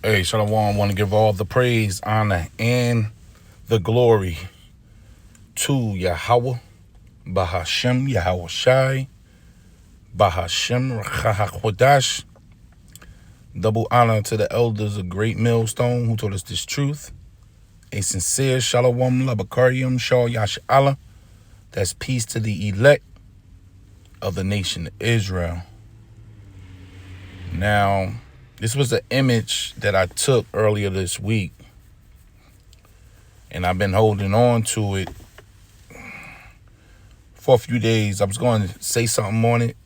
Hey, Shalom, I want to give all the praise, honor, and the glory to Yahweh, Bahashem, Yahweh Shai, Bahashem, Rachahakodash. Double honor to the elders of Great Millstone who taught us this truth. A sincere Shalom, Labakarium, Shal Yasha'Allah. That's peace to the elect of the nation of Israel. Now, this was an image that I took earlier this week, and I've been holding on to it for a few days. I was going to say something on it,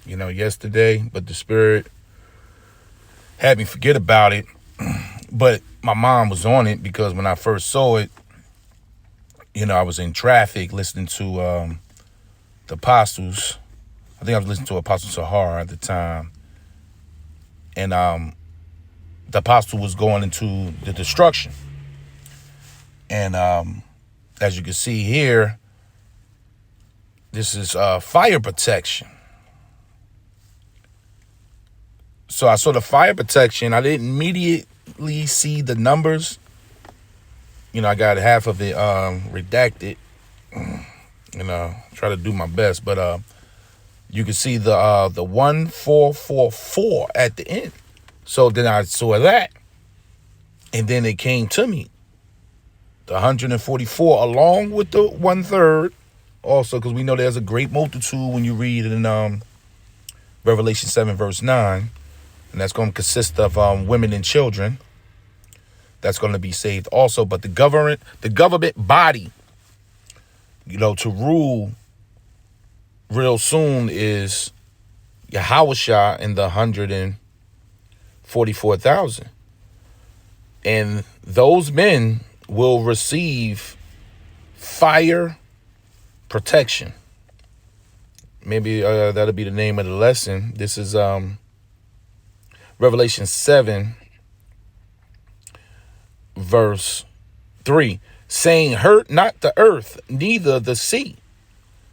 yesterday, but the Spirit had me forget about it. But my mom was on it because when I first saw it, I was in traffic listening to the Apostles. I think I was listening to Apostle Sahar at the time. And the apostle was going into the destruction. And as you can see here, this is fire protection. So I saw the fire protection. I didn't immediately see the numbers. I got half of it redacted. Try to do my best. But you can see the 1444 at the end. So then I saw that. And then it came to me. The 144 along with the 1/3. Also, because we know there's a great multitude when you read in Revelation 7 verse 9. And that's going to consist of women and children. That's going to be saved also. But the government body, to rule real soon is Yahushua and the 144,000. And those men will receive fire protection. Maybe that'll be the name of the lesson. This is Revelation 7 verse 3, saying, hurt not the earth, neither the sea,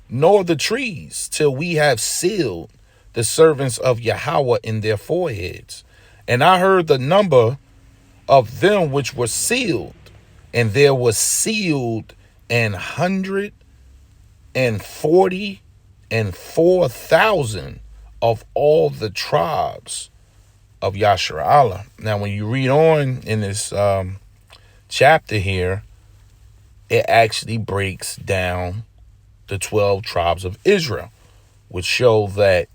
nor the trees, till we have sealed the servants of Yahweh in their foreheads. And I heard the number of them which were sealed, and there was sealed 144,000 of all the tribes of Yashara'Allah. Now, when you read on in this chapter here, it actually breaks down the 12 tribes of Israel, which show that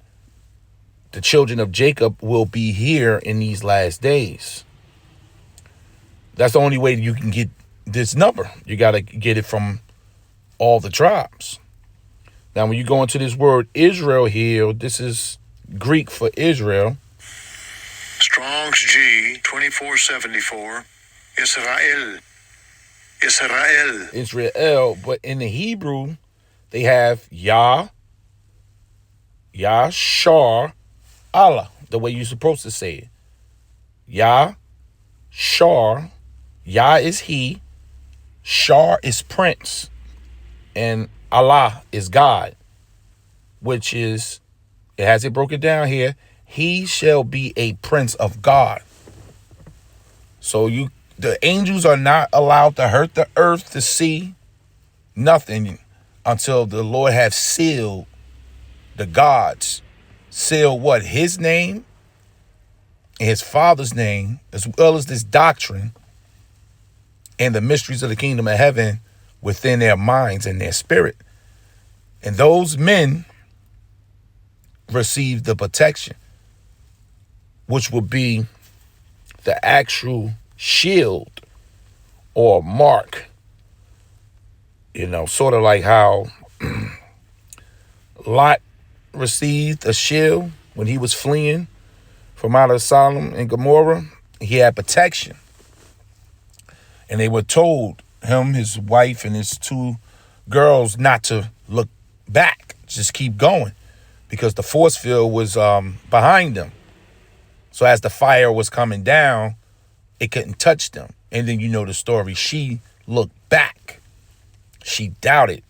the children of Jacob will be here in these last days. That's the only way you can get this number. You got to get it from all the tribes. Now, when you go into this word Israel here, this is Greek for Israel. Strong's G 2474. Israel. But in the Hebrew, they have Yashar Allah, the way you're supposed to say it. Yashar. Yah is he. Shar is prince. And Allah is God, which is, it has it broken down here. He shall be a prince of God. So the angels are not allowed to hurt the earth, to see nothing until the Lord have sealed the gods. Seal what? His name and his Father's name, as well as this doctrine and the mysteries of the kingdom of heaven within their minds and their spirit. And those men receive the protection, which would be the actual shield or mark. Sort of like how Lot received a shield when he was fleeing from out of Sodom and Gomorrah. He had protection. And they were told, him, his wife, and his 2 girls, not to look back, just keep going, because the force field was behind them. So as the fire was coming down, it couldn't touch them. And then you know the story. She looked back. She doubted.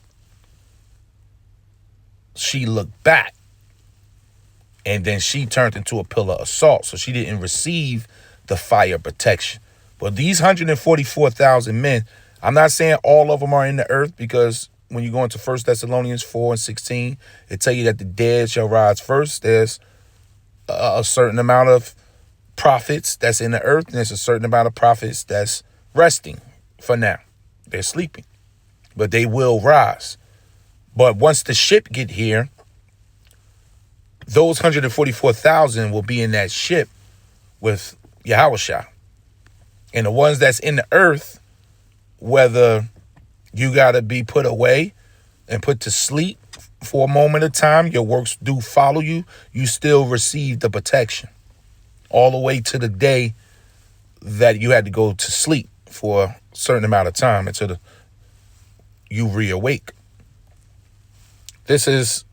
She looked back. And then she turned into a pillar of salt. So she didn't receive the fire protection. But these 144,000 men, I'm not saying all of them are in the earth, because when you go into 1 Thessalonians 4:16, it tell you that the dead shall rise first. There's a certain amount of prophets that's in the earth, and there's a certain amount of prophets that's resting for now. They're sleeping, but they will rise. But once the ship get here, those 144,000 will be in that ship with Yahushua. And the ones that's in the earth, whether you got to be put away and put to sleep for a moment of time, your works do follow you, you still receive the protection all the way to the day that you had to go to sleep for a certain amount of time until you reawake. This is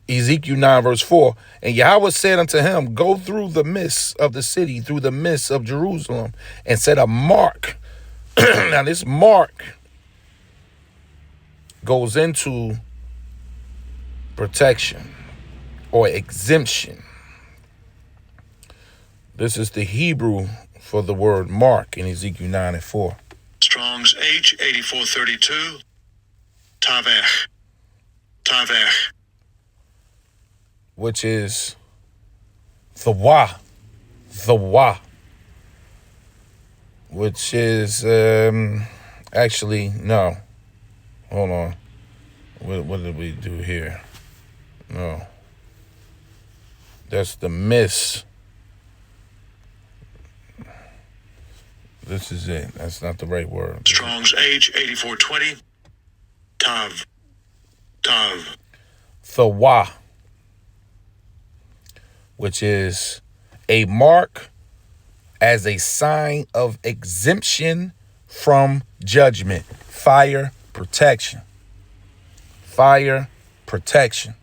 Ezekiel 9 verse 4. And Yahweh said unto him, go through the midst of the city, through the midst of Jerusalem, and set a mark. Now this mark goes into protection or exemption. This is the Hebrew for the word mark in Ezekiel 9 and 4. Strong's H8432. Tavech. Tavech. Which is the wa, which is actually, no, hold on, what did we do here? No, that's the miss. This is it. That's not the right word. Strong's H8420. Tav. The wa, which is a mark as a sign of exemption from judgment. Fire protection. Fire protection.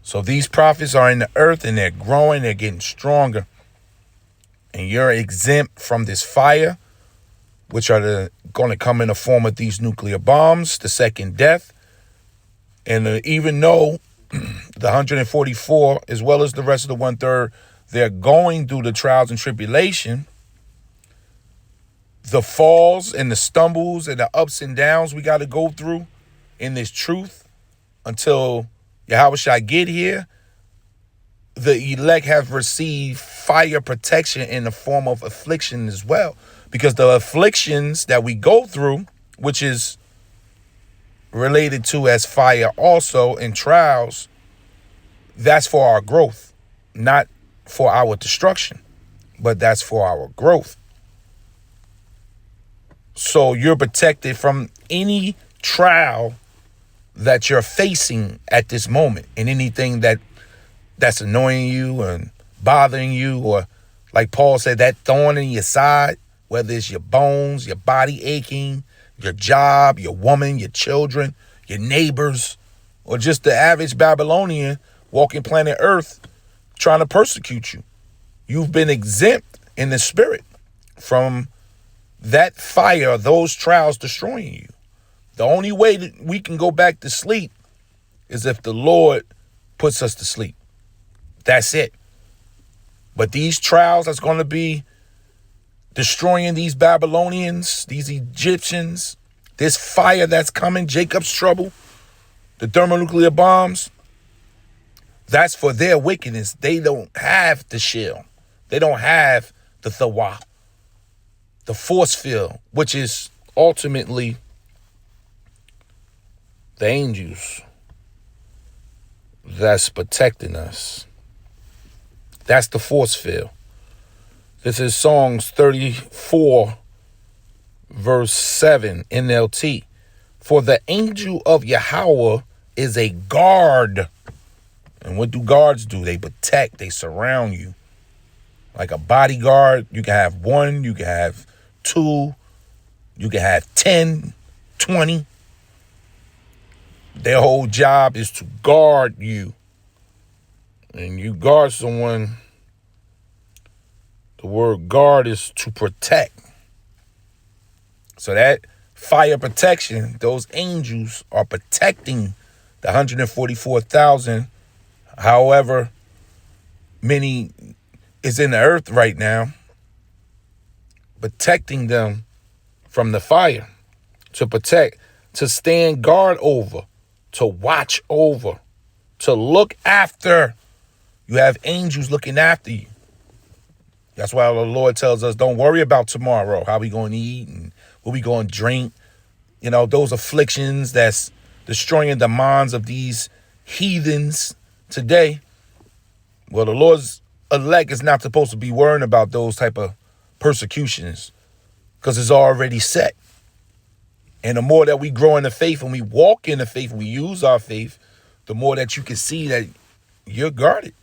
So these prophets are in the earth and they're growing, they're getting stronger. And you're exempt from this fire, which are going to come in the form of these nuclear bombs, the second death. And even though the 144, as well as the rest of the 1/3, they're going through the trials and tribulation, the falls and the stumbles and the ups and downs we got to go through in this truth until Yahushua get here, the elect have received fire protection in the form of affliction as well. Because the afflictions that we go through, which is related to as fire also in trials, that's for our growth, not for our destruction, but that's for our growth. So you're protected from any trial that you're facing at this moment, and anything that's annoying you and bothering you, or like Paul said, that thorn in your side, whether it's your bones, your body aching, your job, your woman, your children, your neighbors, or just the average Babylonian walking planet Earth trying to persecute you. You've been exempt in the spirit from that fire, those trials destroying you. The only way that we can go back to sleep is if the Lord puts us to sleep. That's it. But these trials that's going to be destroying these Babylonians, these Egyptians, this fire that's coming, Jacob's trouble, the thermonuclear bombs, that's for their wickedness. They don't have the shield. They don't have the Thawa, the force field, which is ultimately the angels that's protecting us. That's the force field. This is Psalms 34, verse 7, NLT. For the angel of Yahweh is a guard. And what do guards do? They protect, they surround you. Like a bodyguard, you can have one, you can have two, you can have 10, 20. Their whole job is to guard you. And you guard someone, the word guard is to protect. So that fire protection, those angels are protecting the 144,000, however many is in the earth right now, protecting them from the fire, to protect, to stand guard over, to watch over, to look after. You have angels looking after you. That's why the Lord tells us, don't worry about tomorrow, how we going to eat and what we going to drink. You know, those afflictions that's destroying the minds of these heathens today. Well, the Lord's elect is not supposed to be worrying about those type of persecutions because it's already set. And the more that we grow in the faith and we walk in the faith and we use our faith, the more that you can see that you're guarded.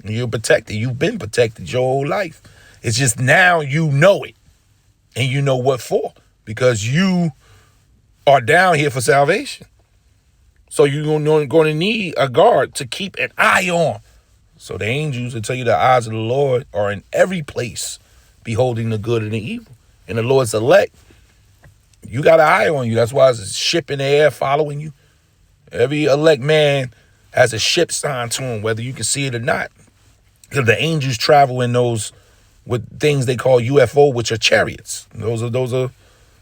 You're protected. You've been protected your whole life. It's just now you know it. And you know what for. Because you are down here for salvation. So you're going to need a guard to keep an eye on. So the angels will tell you the eyes of the Lord are in every place, beholding the good and the evil. And the Lord's elect, you got an eye on you. That's why there's a ship in the air following you. Every elect man has a ship signed to him, whether you can see it or not. Because the angels travel in those with things they call UFO, which are chariots. Those are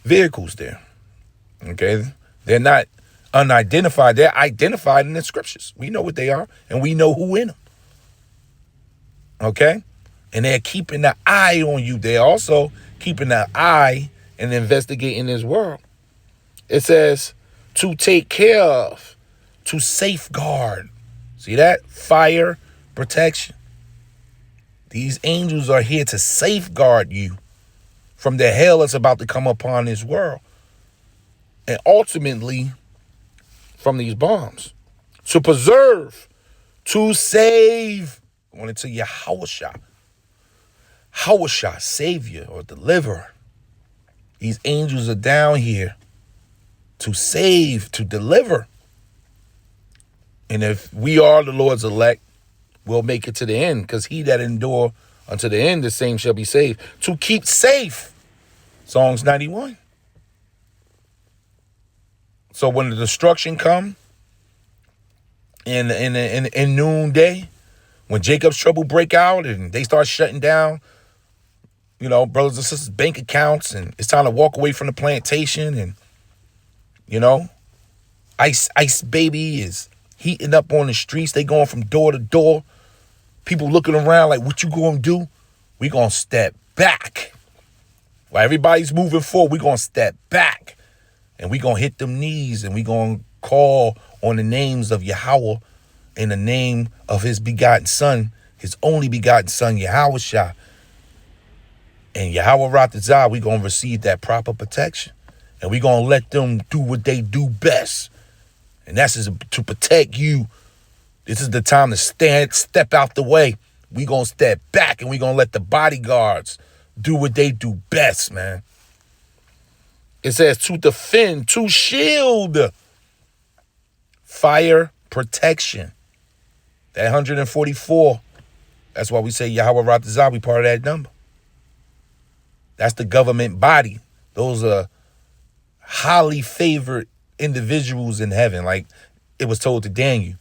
vehicles there. Okay? They're not unidentified. They're identified in the scriptures. We know what they are, and we know who in them. Okay? And they're keeping an eye on you. They're also keeping an eye and investigating this world. It says to take care of, to safeguard. See that? Fire protection. These angels are here to safeguard you from the hell that's about to come upon this world. And ultimately, from these bombs. To preserve, to save. Going into Yahushua. Yahushua, Savior or Deliverer. These angels are down here to save, to deliver. And if we are the Lord's elect, we'll make it to the end, because he that endure unto the end, the same shall be saved. To keep safe. Psalms 91. So when the destruction come in noonday, when Jacob's trouble break out and they start shutting down, you know, brothers and sisters' bank accounts, and it's time to walk away from the plantation, and, you know, Ice Baby is heating up on the streets. They going from door to door. People looking around like, what you going to do? We going to step back. While everybody's moving forward, we going to step back. And we going to hit them knees, and we going to call on the names of Yahweh in the name of his begotten son, his only begotten son, Yahushua. And Yahweh Ratazah, we going to receive that proper protection. And we going to let them do what they do best. And that's to protect you. This is the time to step out the way. We going to step back, and we going to let the bodyguards do what they do best, man. It says to defend, to shield. Fire protection. That 144. That's why we say Yahweh Ratazah, we part of that number. That's the government body. Those are highly favored individuals in heaven. Like it was told to Daniel,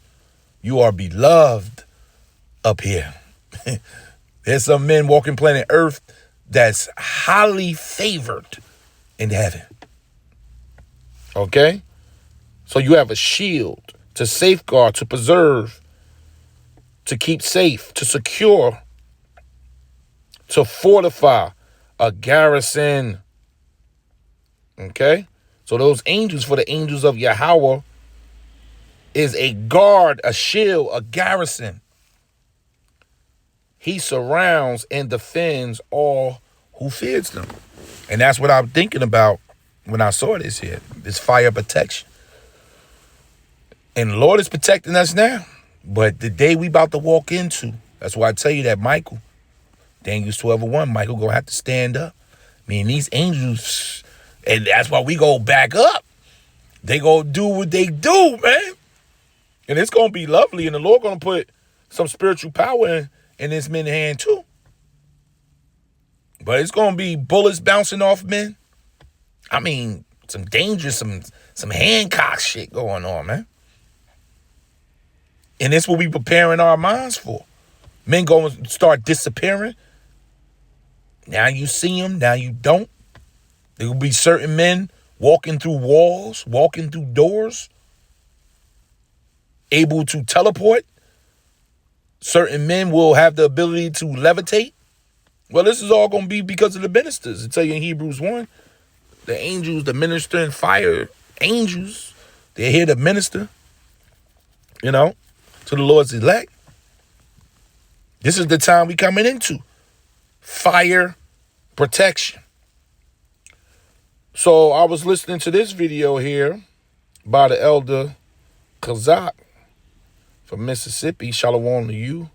you are beloved up here. There's some men walking planet Earth that's highly favored in heaven. Okay? So you have a shield to safeguard, to preserve, to keep safe, to secure, to fortify, a garrison. Okay? So those angels, for the angels of Yahweh, is a guard, a shield, a garrison. He surrounds and defends all who fears them. And that's what I'm thinking about when I saw this here, this fire protection. And the Lord is protecting us now. But the day we about to walk into, that's why I tell you that Michael, Daniel 12:1, Michael gonna have to stand up. I mean, these angels, and that's why we go back up. They gonna do what they do, man. And it's gonna be lovely, and the Lord gonna put some spiritual power in this men's hand too. But it's gonna be bullets bouncing off men. I mean, some dangerous, some Hancock shit going on, man. And it's what we preparing our minds for. Men go and start disappearing. Now you see them, now you don't. There will be certain men walking through walls, walking through doors, able to teleport. Certain men will have the ability to levitate. Well, this is all going to be because of the ministers. I tell you in Hebrews 1, the angels, the ministering fire angels, they're here to minister, to the Lord's elect. This is the time we coming into. Fire protection. So I was listening to this video here by the elder Kazak from Mississippi. Shalom to you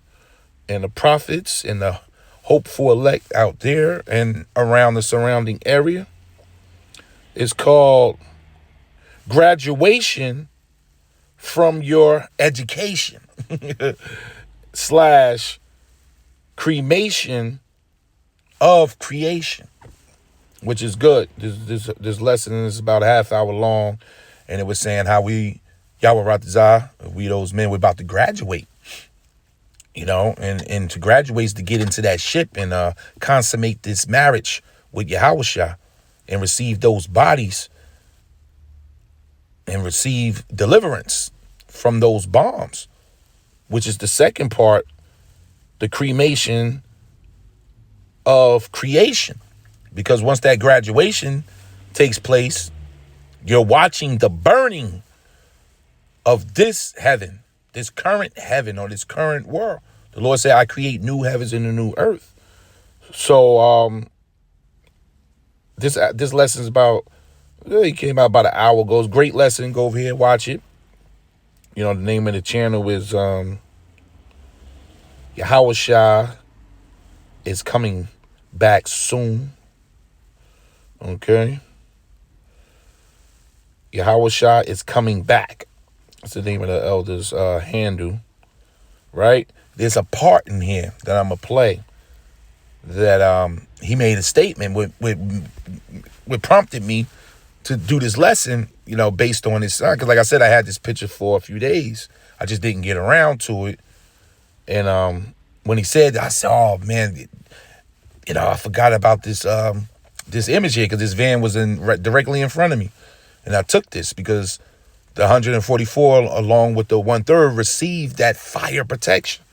and the prophets and the hopeful elect out there and around the surrounding area. It's called Graduation from Your Education / Cremation of Creation, which is good. This lesson is about a half hour long, and it was saying how Yahweh Ratazah, we those men, we're about to graduate, and to graduate is to get into that ship and consummate this marriage with Yahushua and receive those bodies and receive deliverance from those bombs, which is the second part, the cremation of creation. Because once that graduation takes place, you're watching the burning of this heaven, this current heaven or this current world. The Lord said, I create new heavens and a new earth. So this lesson is it came out about an hour ago. It's a great lesson. Go over here, watch it. The name of the channel is Yahushua is coming back soon. Okay. Yahushua is coming back. That's the name of the elder's handle. Right? There's a part in here that I'm going to play that he made a statement what prompted me to do this lesson, based on his son. Because like I said, I had this picture for a few days. I just didn't get around to it. And when he said that, I said, oh, man, I forgot about this this image here because this van was directly in front of me. And I took this because the 144 along with the 1/3 received that fire protection.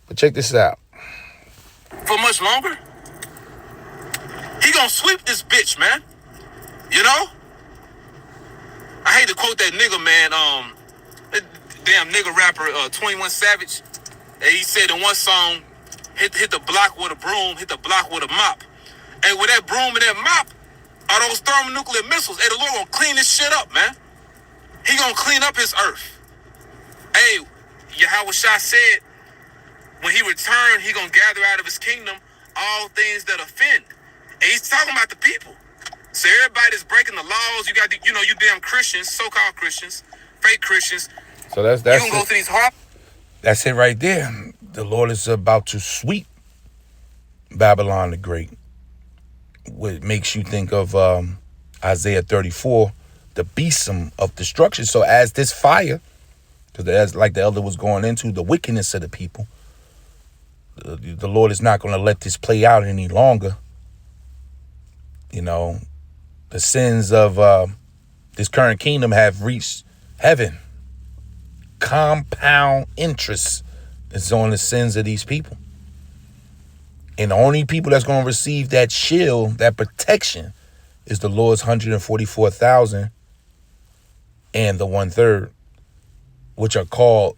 But check this out. For much longer? He gonna sweep this bitch, man. I hate to quote that nigga, man. That damn nigga rapper, 21 Savage. And he said in one song, hit the block with a broom, hit the block with a mop. And with that broom and that mop, are those thermonuclear missiles. Hey, the Lord gonna clean this shit up, man. He gonna clean up his earth. Hey, Yahweh Shah said, when he returned, he gonna gather out of his kingdom all things that offend. And he's talking about the people. So everybody that's breaking the laws, you got the, you damn Christians, so-called Christians, fake Christians. So that's you gonna go through these hard. That's it right there. The Lord is about to sweep Babylon the Great. What makes you think of Isaiah 34, the besom of destruction. So as this fire, because as like the elder was going into, the wickedness of the people, the Lord is not going to let this play out any longer. The sins of this current kingdom have reached heaven. Compound interest is on the sins of these people. And the only people that's going to receive that shield, that protection, is the Lord's 144,000 and the 1/3, which are called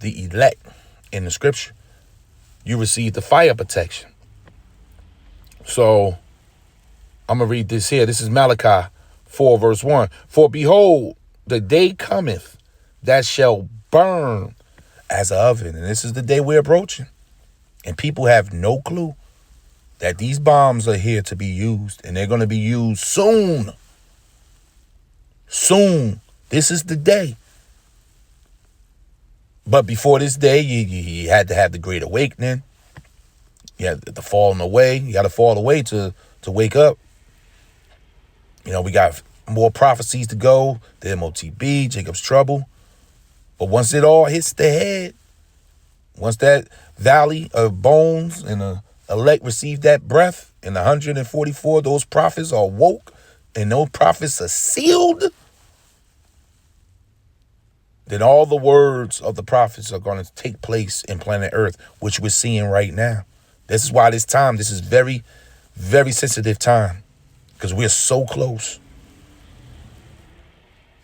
the elect in the scripture. You receive the fire protection. So I'm going to read this here. This is Malachi 4 verse 1. For behold, the day cometh that shall burn as an oven. And this is the day we're approaching. And people have no clue that these bombs are here to be used. And they're going to be used soon. Soon. This is the day. But before this day, you had to have the Great Awakening. You had the falling away. You got to fall away to wake up. We got more prophecies to go. The MOTB, Jacob's Trouble. But once it all hits the head, Once that valley of bones and the elect receive that breath, and the 144, those prophets are woke, and those prophets are sealed, then all the words of the prophets are going to take place in planet Earth, which we're seeing right now. This is why this is very, very sensitive time, because we're so close.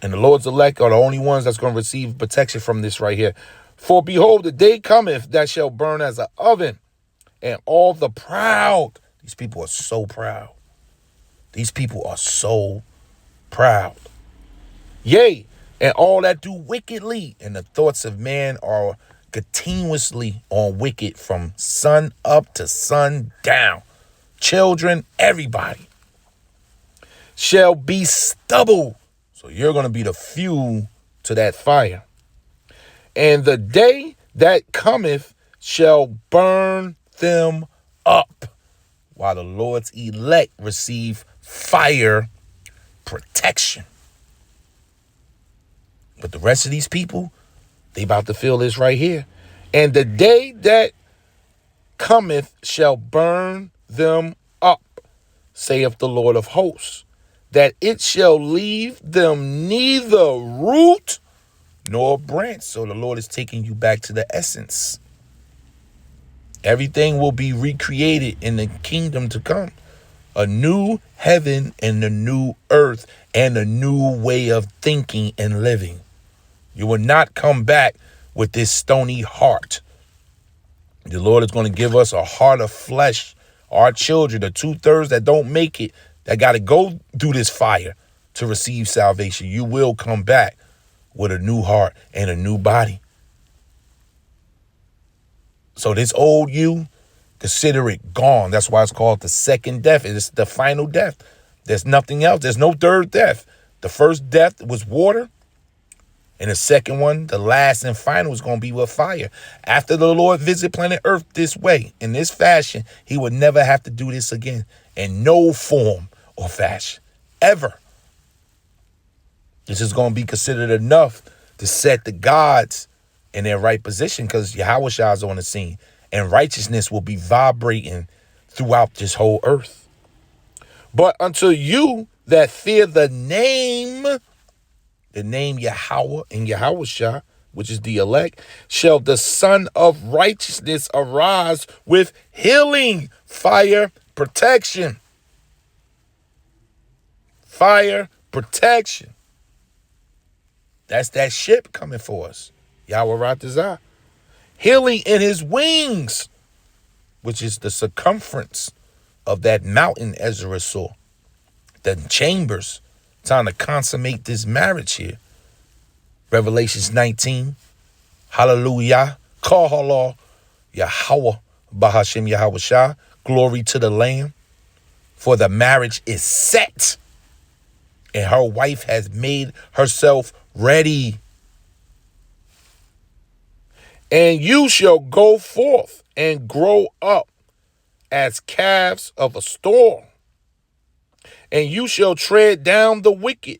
And the Lord's elect are the only ones that's going to receive protection from this right here. For behold, the day cometh that shall burn as an oven, and all the proud. These people are so proud. These people are so proud. Yea, and all that do wickedly, and the thoughts of man are continuously on wicked from sun up to sun down. Children, everybody shall be stubble. So you're going to be the fuel to that fire. And the day that cometh shall burn them up, while the Lord's elect receive fire protection. But the rest of these people, they about to feel this right here. And the day that cometh shall burn them up, saith the Lord of hosts, that it shall leave them neither root nor branch. So the Lord is taking you back to the essence. Everything will be recreated in the kingdom to come. A new heaven and a new earth and a new way of thinking and living. You will not come back with this stony heart. The Lord is going to give us a heart of flesh. Our children, the 2/3 that don't make it, that got to go through this fire to receive salvation. You will come back with a new heart and a new body. So this old you, consider it gone. That's why it's called the second death. It's the final death. There's nothing else. There's no third death. The first death was water. And the second one, the last and final, is going to be with fire. After the Lord visit planet Earth this way, in this fashion, he would never have to do this again in no form or fashion, ever. This is going to be considered enough to set the gods in their right position, because Yahushua is on the scene, and righteousness will be vibrating throughout this whole earth. But unto you that fear the name Yahweh and Yahushua, which is the elect, shall the Son of Righteousness arise with healing, fire, protection. Fire, protection. That's that ship coming for us. Yahweh Ratazah. Healing in his wings, which is the circumference of that mountain Ezra saw. The chambers, trying to consummate this marriage here. Revelations 19. Hallelujah. Kahala Yahweh Bahashem Yahushua. Glory to the Lamb. For the marriage is set, and her wife has made herself ready. And you shall go forth and grow up as calves of a storm. And you shall tread down the wicked,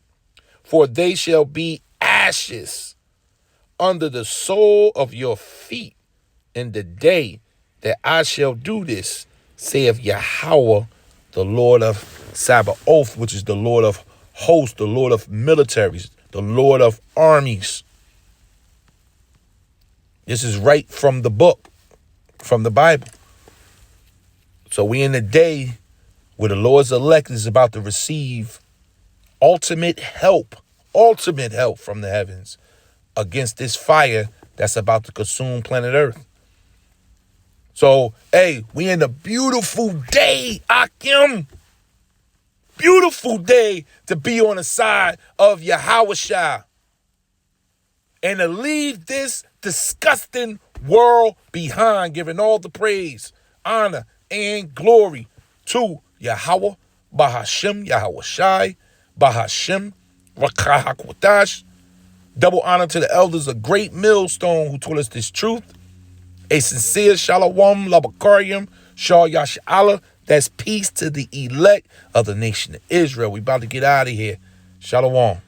for they shall be ashes under the sole of your feet in the day that I shall do this, saith Yahweh, the Lord of Sabaoth, which is the Lord of hosts, the Lord of militaries, the Lord of armies. This is right from the book, from the Bible. So we in the day where the Lord's elect is about to receive ultimate help from the heavens against this fire that's about to consume planet Earth. So, hey, we in a beautiful day, Akim. Beautiful day to be on the side of Yahushua and to leave this disgusting world behind, giving all the praise, honor, and glory to Yahweh, Bahashem, Yahushai, Bahashem, Rakahakwatash. Double honor to the elders of Great Millstone who told us this truth. A sincere Shalom, Labakarium, Shah Yasha'Allah. That's peace to the elect of the nation of Israel. We about to get out of here. Shalom.